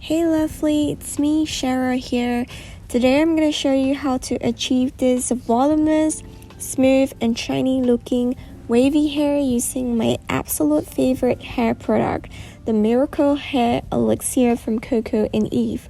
Hey lovely, it's me Cheryl here. Today I'm going to show you how to achieve this voluminous, smooth and shiny looking wavy hair using my absolute favorite hair product, the Miracle Hair Elixir from Coco Eve.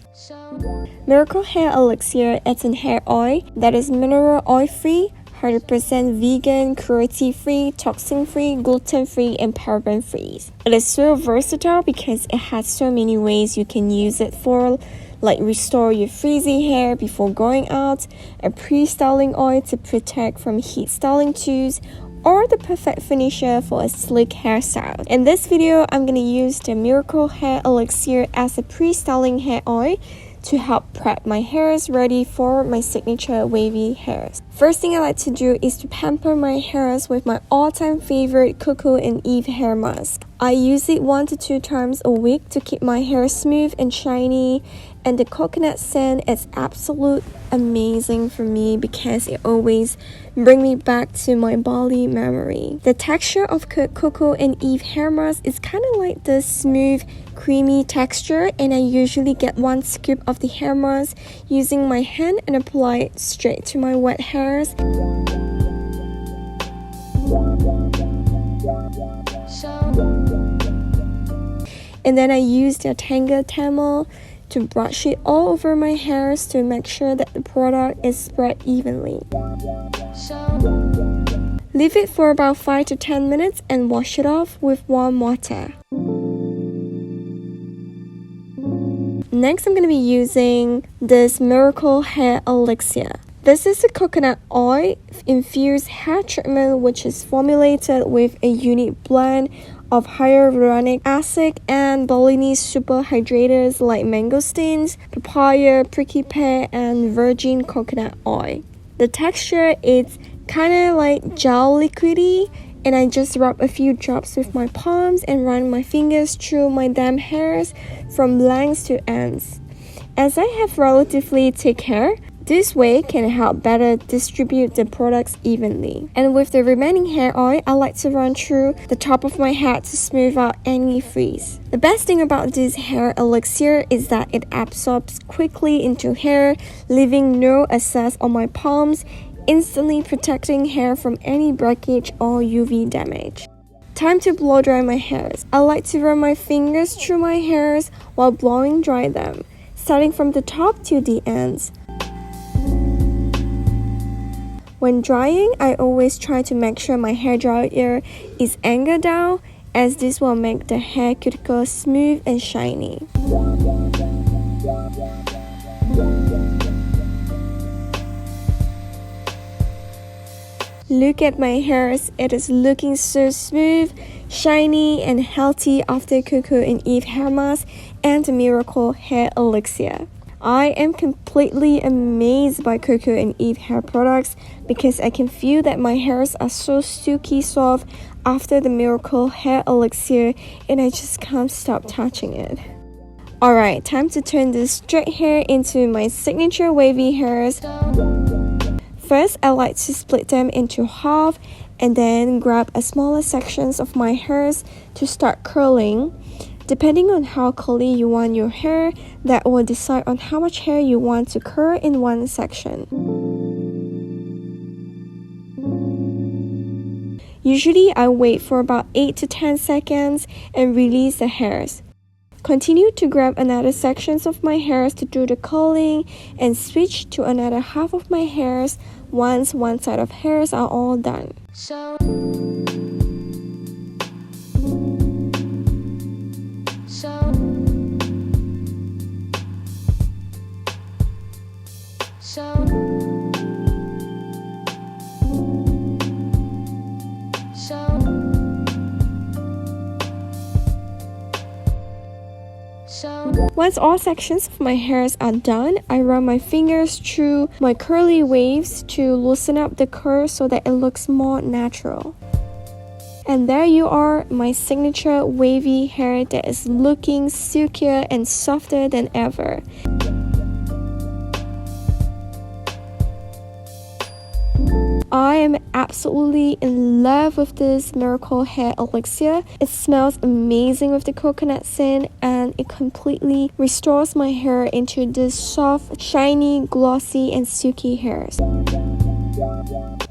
Miracle Hair Elixir is an hair oil that is mineral oil free, 100% vegan, cruelty-free, toxin-free, gluten-free, and paraben-free. It is so versatile because it has so many ways you can use it for, like restore your frizzy hair before going out, a pre-styling oil to protect from heat styling tools, or the perfect finisher for a slick hairstyle. In this video, I'm going to use the Miracle Hair Elixir as a pre-styling hair oil to help prep my hairs ready for my signature wavy hairs. First thing I like to do is to pamper my hairs with my all-time favorite Coco Eve hair mask. I use it 1 to 2 times a week to keep my hair smooth and shiny, and the coconut scent is absolute amazing for me because it always brings me back to my Bali memory. The texture of Coco Eve hair mask is kind of like the smooth creamy texture, and I usually get 1 scoop of the hair mask using my hand and apply it straight to my wet hairs. And then I use the Tangle Tamel to brush it all over my hairs to make sure that the product is spread evenly. Leave it for about 5 to 10 minutes and wash it off with warm water. Next, I'm going to be using this Miracle Hair Elixir. This is a coconut oil infused hair treatment which is formulated with a unique blend of hyaluronic acid and Balinese super hydrators like mangosteens, papaya, prickly pear, and virgin coconut oil. The texture is kind of like gel liquidy, and I just rub a few drops with my palms and run my fingers through my damp hairs from lengths to ends. As I have relatively thick hair, this way can help better distribute the products evenly. And with the remaining hair oil, I like to run through the top of my head to smooth out any frizz. The best thing about this hair elixir is that it absorbs quickly into hair, leaving no excess on my palms, instantly protecting hair from any breakage or UV damage. Time to blow dry my hairs. I like to run my fingers through my hairs while blowing dry them, starting from the top to the ends. When drying, I always try to make sure my hair dryer is angled down, as this will make the hair cuticle smooth and shiny. Look at my hairs, it is looking so smooth, shiny and healthy after Coco Eve hair mask and the Miracle Hair Elixir. I am completely amazed by Coco Eve hair products because I can feel that my hairs are so silky soft after the Miracle Hair Elixir, and I just can't stop touching it. Alright, time to turn this straight hair into my signature wavy hairs. First, I like to split them into half and then grab a smaller sections of my hairs to start curling. Depending on how curly you want your hair, that will decide on how much hair you want to curl in one section. Usually, I wait for about 8 to 10 seconds and release the hairs. Continue to grab another sections of my hairs to do the curling and switch to another half of my hairs once one side of hairs are all done. Once all sections of my hairs are done, I run my fingers through my curly waves to loosen up the curl so that it looks more natural. And there you are, my signature wavy hair that is looking silkier and softer than ever. I am absolutely in love with this Miracle Hair Elixir. It smells amazing with the coconut scent, and it completely restores my hair into this soft, shiny, glossy, and silky hairs.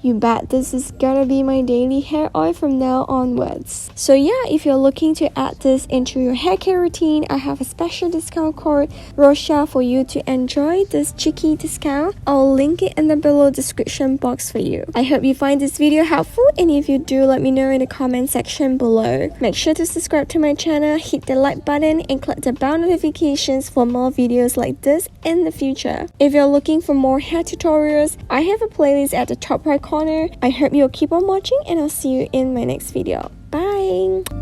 You bet this is gonna be my daily hair oil from now onwards. So yeah, if you're looking to add this into your hair care routine, I have a special discount code Rocha for you to enjoy this cheeky discount. I'll link it in the below description box for you. I hope you find this video helpful, and if you do, let me know in the comment section below. Make sure to subscribe to my channel, hit the like button, and click the bell notifications for more videos like this in the future. If you're looking for more hair tutorials, I have a playlist at the top right corner. I hope you'll keep on watching, and I'll see you in my next video. Bye!